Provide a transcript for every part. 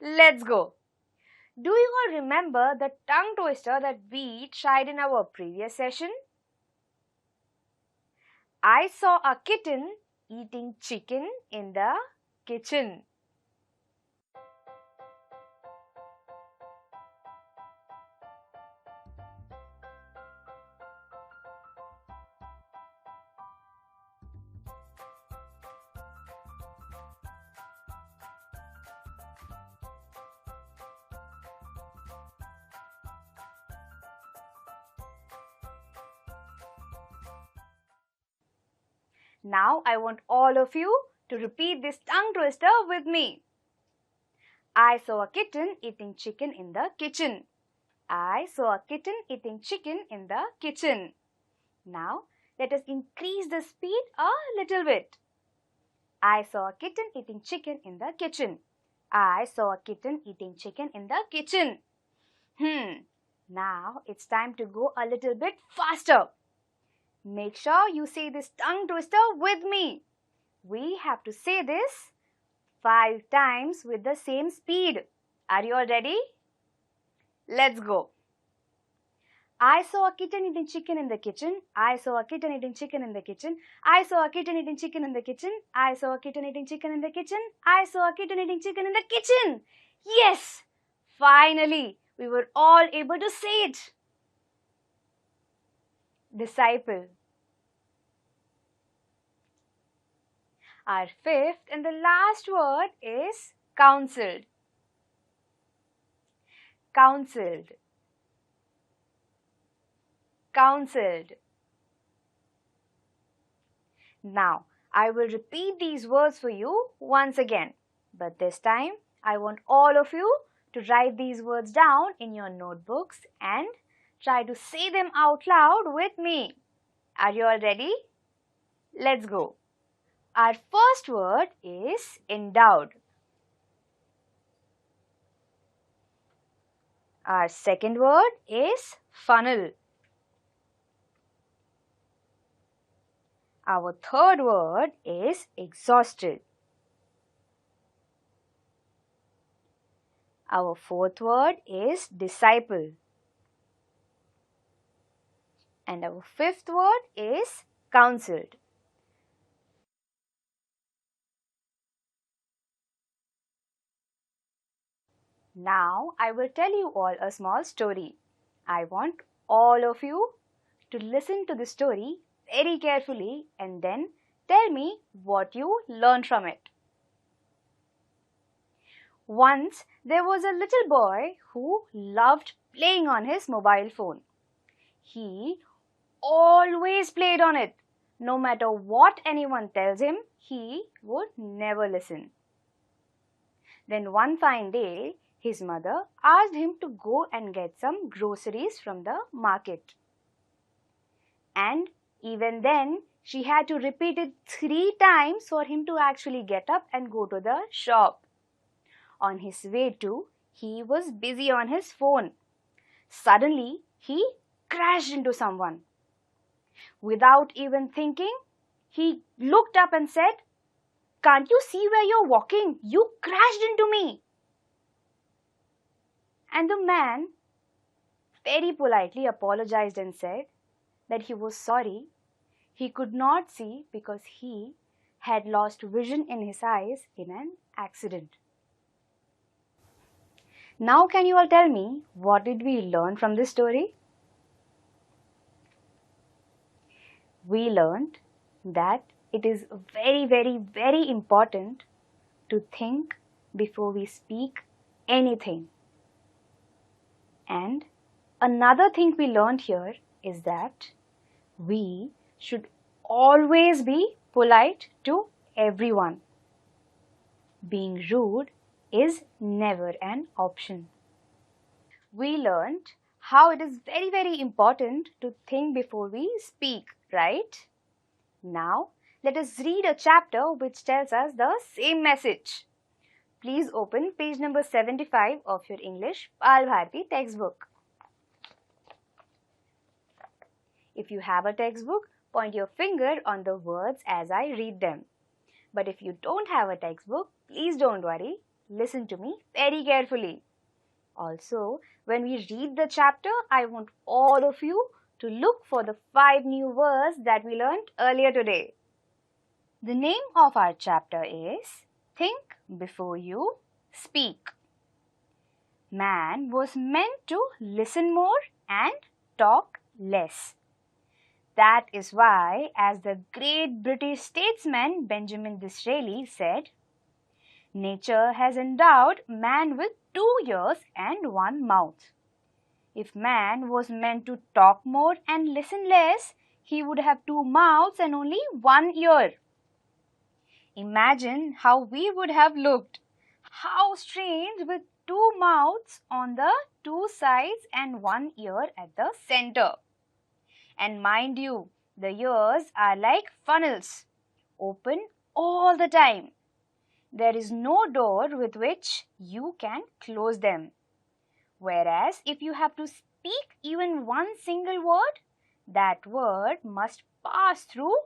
Let's go. Do you all remember the tongue twister that we tried in our previous session? I saw a kitten eating chicken in the kitchen. Now I want all of you to repeat this tongue twister with me. I saw a kitten eating chicken in the kitchen. I saw a kitten eating chicken in the kitchen. Now let us increase the speed a little bit. I saw a kitten eating chicken in the kitchen. I saw a kitten eating chicken in the kitchen. Now it's time to go a little bit faster. Make sure you say this tongue twister with me. We have to say this 5 times with the same speed. Are you all ready? Let's go. I saw a kitten eating chicken in the kitchen. I saw a kitten eating chicken in the kitchen. I saw a kitten eating chicken in the kitchen. I saw a kitten eating chicken in the kitchen. I saw a kitten eating chicken in the kitchen. Yes! Finally, we were all able to say it. Disciple. Our fifth and the last word is counseled. Counseled. Counseled. Now, I will repeat these words for you once again. But this time, I want all of you to write these words down in your notebooks and try to say them out loud with me. Are you all ready? Let's go. Our first word is endowed. Our second word is funnel. Our third word is exhausted. Our fourth word is disciple. And our fifth word is counseled. Now I will tell you all a small story. I want all of you to listen to the story very carefully and then tell me what you learned from it. Once there was a little boy who loved playing on his mobile phone. He always played on it. No matter what anyone tells him, he would never listen. Then one fine day, his mother asked him to go and get some groceries from the market. And even then, she had to repeat it 3 times for him to actually get up and go to the shop. On his way to, he was busy on his phone. Suddenly, he crashed into someone. Without even thinking, he looked up and said, "Can't you see where you're walking? You crashed into me." And the man very politely apologized and said that he was sorry. He could not see because he had lost vision in his eyes in an accident. Now can you all tell me what did we learn from this story? We learned that it is very, very, very important to think before we speak anything. And another thing we learned here is that we should always be polite to everyone. Being rude is never an option. We learned how it is very, very important to think before we speak, right? Now, let us read a chapter which tells us the same message. Please open page number 75 of your English Bal Bharati textbook. If you have a textbook, point your finger on the words as I read them. But if you don't have a textbook, please don't worry. listen to me very carefully. Also, when we read the chapter, I want all of you to look for the 5 new words that we learned earlier today. The name of our chapter is Think Before You Speak. Man was meant to listen more and talk less. That is why, as the great British statesman Benjamin Disraeli said, nature has endowed man with 2 ears and 1 mouth. If man was meant to talk more and listen less, he would have 2 mouths and only 1 ear. Imagine how we would have looked. How strange, with 2 mouths on the 2 sides and 1 ear at the center. And mind you, the ears are like funnels, open all the time. There is no door with which you can close them. Whereas if you have to speak even one single word, that word must pass through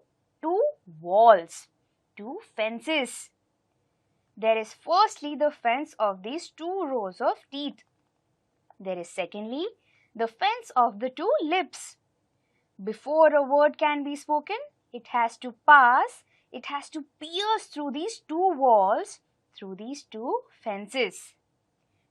2 walls, 2 fences. There is firstly the fence of these 2 rows of teeth. There is secondly the fence of the 2 lips. Before a word can be spoken, it has to pierce through these 2 walls, through these 2 fences.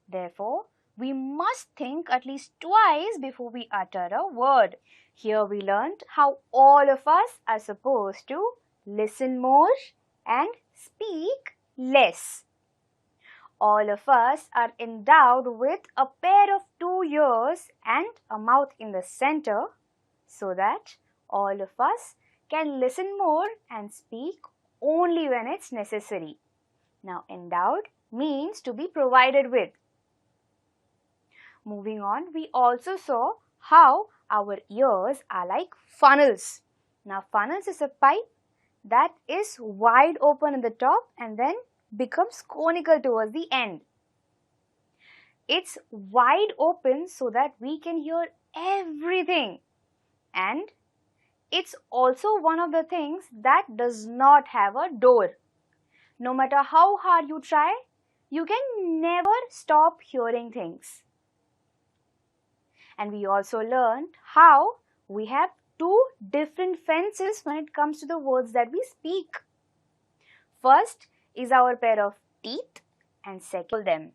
Therefore, we must think at least twice before we utter a word. Here we learned how all of us are supposed to listen more and speak less. All of us are endowed with a pair of 2 ears and a mouth in the center, so that all of us can listen more and speak only when it's necessary. Now, endowed means to be provided with. Moving on, we also saw how our ears are like funnels. Now, funnels is a pipe that is wide open at the top and then becomes conical towards the end. It's wide open so that we can hear everything. And it's also one of the things that does not have a door. No matter how hard you try, you can never stop hearing things. And we also learned how we have 2 different fences when it comes to the words that we speak. First is our pair of teeth and second them.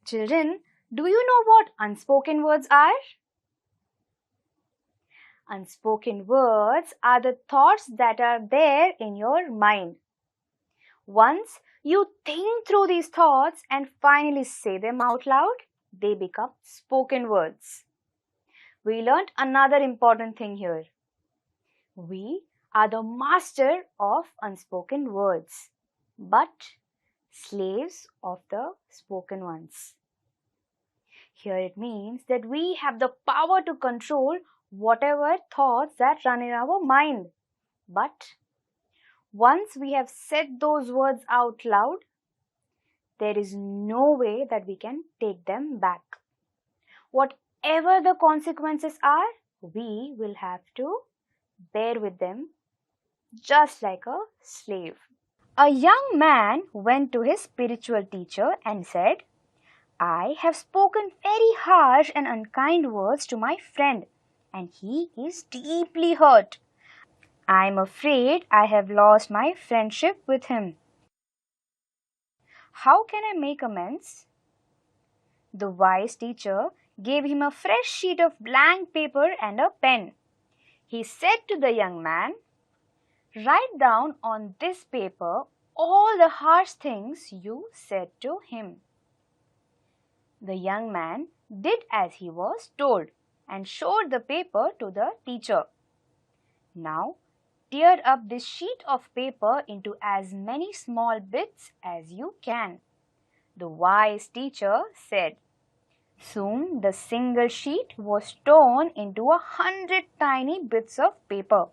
Children, do you know what unspoken words are? Unspoken words are the thoughts that are there in your mind. Once you think through these thoughts and finally say them out loud, they become spoken words. We learned another important thing here. We are the master of unspoken words, but slaves of the spoken ones. Here it means that we have the power to control whatever thoughts that run in our mind. But once we have said those words out loud, there is no way that we can take them back. Whatever the consequences are, we will have to bear with them just like a slave. A young man went to his spiritual teacher and said, I have spoken very harsh and unkind words to my friend, and he is deeply hurt. I am afraid I have lost my friendship with him. How can I make amends? The wise teacher gave him a fresh sheet of blank paper and a pen. He said to the young man, write down on this paper all the harsh things you said to him. The young man did as he was told and showed the paper to the teacher. Now, tear up this sheet of paper into as many small bits as you can. The wise teacher said. Soon the single sheet was torn into 100 tiny bits of paper.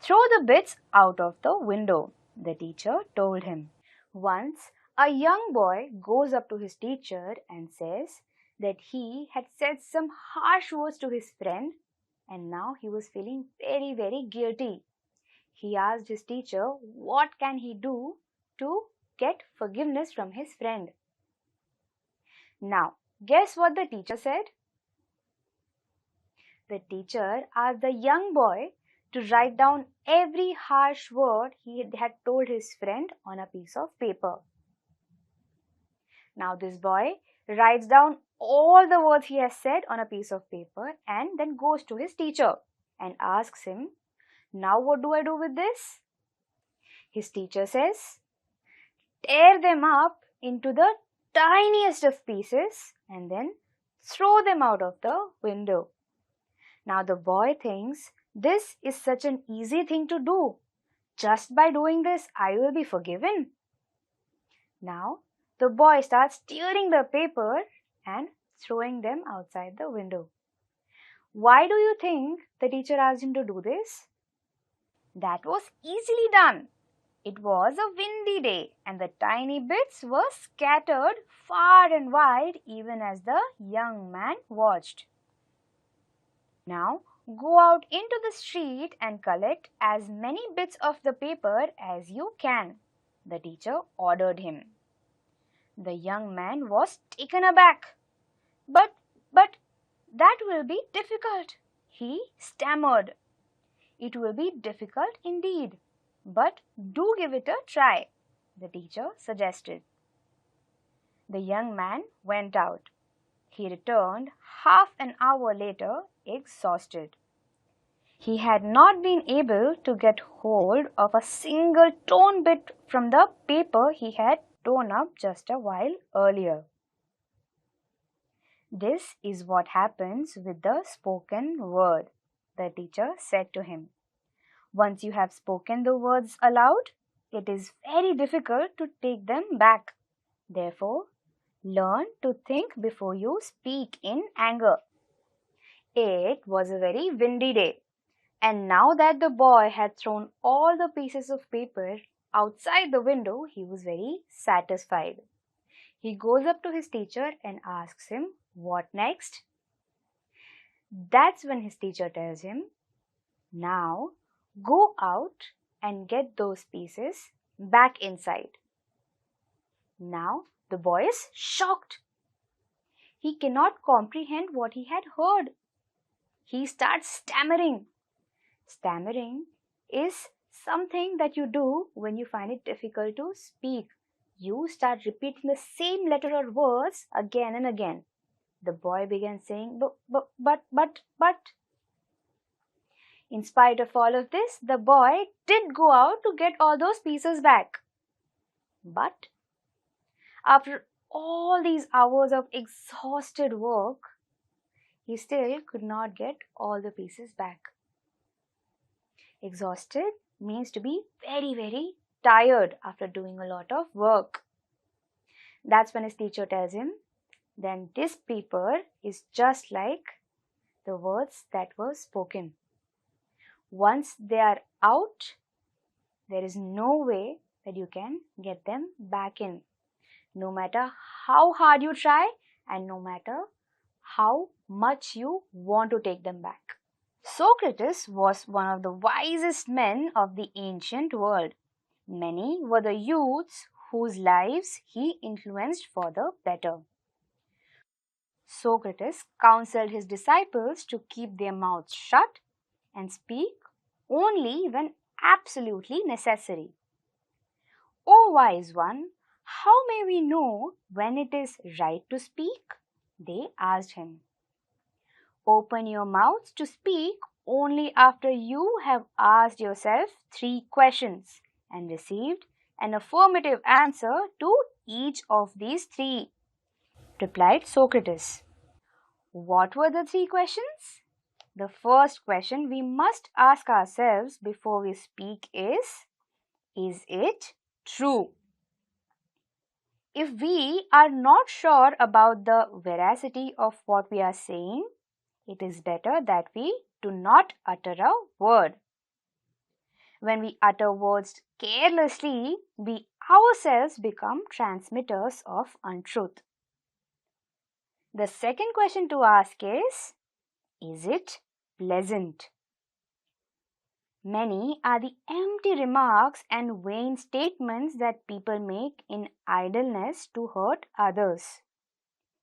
Throw the bits out of the window, the teacher told him. Once, a young boy goes up to his teacher and says that he had said some harsh words to his friend and now he was feeling very, very guilty. He asked his teacher what can he do to get forgiveness from his friend. Now, guess what the teacher said? The teacher asked the young boy to write down every harsh word he had told his friend on a piece of paper. Now this boy writes down all the words he has said on a piece of paper and then goes to his teacher and asks him, "Now what do I do with this?" His teacher says, "Tear them up into the tiniest of pieces and then throw them out of the window." Now the boy thinks this is such an easy thing to do. Just by doing this, I will be forgiven. Now the boy starts tearing the paper and throwing them outside the window. Why do you think the teacher asked him to do this? That was easily done. It was a windy day and the tiny bits were scattered far and wide even as the young man watched. Now go out into the street and collect as many bits of the paper as you can, the teacher ordered him. The young man was taken aback. But that will be difficult, he stammered. It will be difficult indeed, but do give it a try, the teacher suggested. The young man went out. He returned half an hour later, exhausted. He had not been able to get hold of a single torn bit from the paper he had torn up just a while earlier. This is what happens with the spoken word, the teacher said to him. Once you have spoken the words aloud, it is very difficult to take them back. Therefore, learn to think before you speak in anger. It was a very windy day, and now that the boy had thrown all the pieces of paper outside the window, he was very satisfied. He goes up to his teacher and asks him, "What next?" That's when his teacher tells him, "Now go out and get those pieces back inside." Now the boy is shocked. He cannot comprehend what he had heard. He starts stammering. Stammering is something that you do when you find it difficult to speak. You start repeating the same letter or words again and again. The boy began saying, but. In spite of all of this, the boy did go out to get all those pieces back. But after all these hours of exhausted work, he still could not get all the pieces back. Exhausted means to be very, very tired after doing a lot of work. That's when his teacher tells him, then this paper is just like the words that were spoken. Once they are out, there is no way that you can get them back in. No matter how hard you try and no matter how much you want to take them back. Socrates was one of the wisest men of the ancient world. Many were the youths whose lives he influenced for the better. Socrates counseled his disciples to keep their mouths shut and speak only when absolutely necessary. "O wise one, how may we know when it is right to speak?" they asked him. "Open your mouth to speak only after you have asked yourself 3 questions and received an affirmative answer to each of these 3, replied Socrates. What were the 3 questions? The first question we must ask ourselves before we speak is it true? If we are not sure about the veracity of what we are saying, it is better that we do not utter a word. When we utter words carelessly, we ourselves become transmitters of untruth. The second question to ask is it pleasant? Many are the empty remarks and vain statements that people make in idleness to hurt others.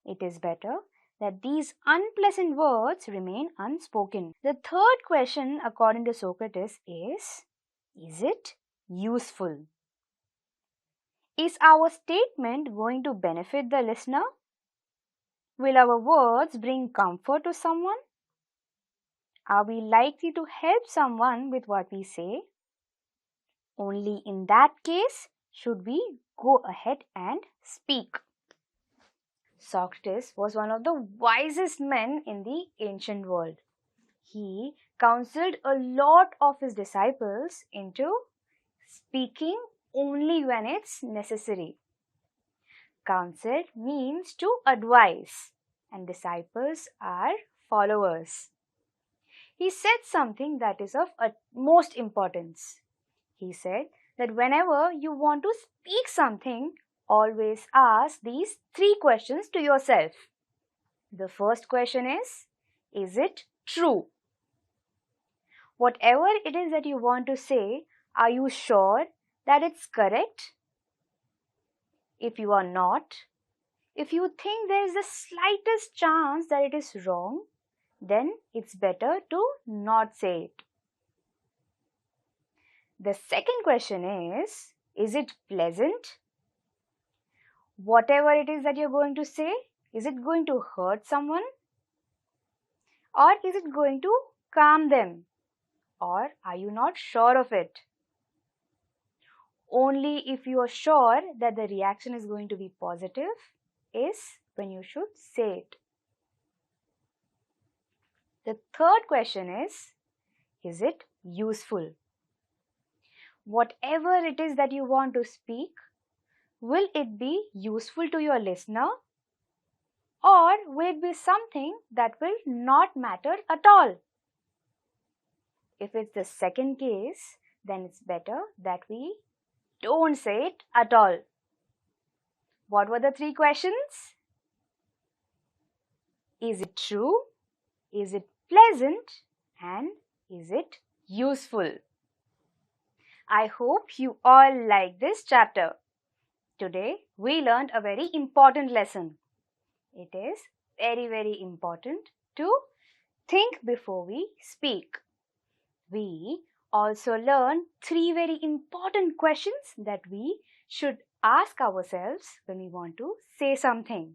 It is better that these unpleasant words remain unspoken. The third question, according to Socrates, is it useful? Is our statement going to benefit the listener? Will our words bring comfort to someone? Are we likely to help someone with what we say? Only in that case should we go ahead and speak. Socrates was one of the wisest men in the ancient world. He counseled a lot of his disciples into speaking only when it's necessary. Counsel means to advise, and disciples are followers. He said something that is of utmost importance. He said that whenever you want to speak something, always ask these three questions to yourself. The first question is it true? Whatever it is that you want to say, are you sure that it's correct? If you are not, if you think there is the slightest chance that it is wrong, then it's better to not say it. The second question is it pleasant? Whatever it is that you're going to say, is it going to hurt someone? Or is it going to calm them? Or are you not sure of it? Only if you are sure that the reaction is going to be positive is when you should say it. The third question is it useful? Whatever it is that you want to speak, will it be useful to your listener? Or will it be something that will not matter at all? If it's the second case, then it's better that we don't say it at all. What were the three questions? Is it true? Is it pleasant? And is it useful? I hope you all like this chapter. Today we learned a very important lesson. It is very, very important to think before we speak. We also learned three very important questions that we should ask ourselves when we want to say something.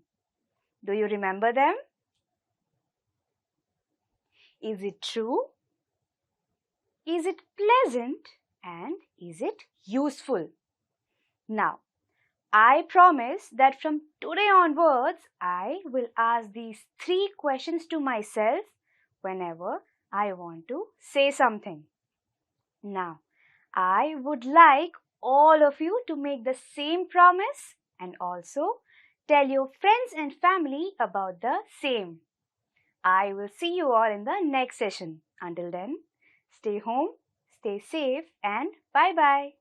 Do you remember them? Is it true? Is it pleasant? And is it useful? Now, I promise that from today onwards, I will ask these three questions to myself whenever I want to say something. Now, I would like all of you to make the same promise and also tell your friends and family about the same. I will see you all in the next session. Until then, stay home, stay safe, and bye-bye.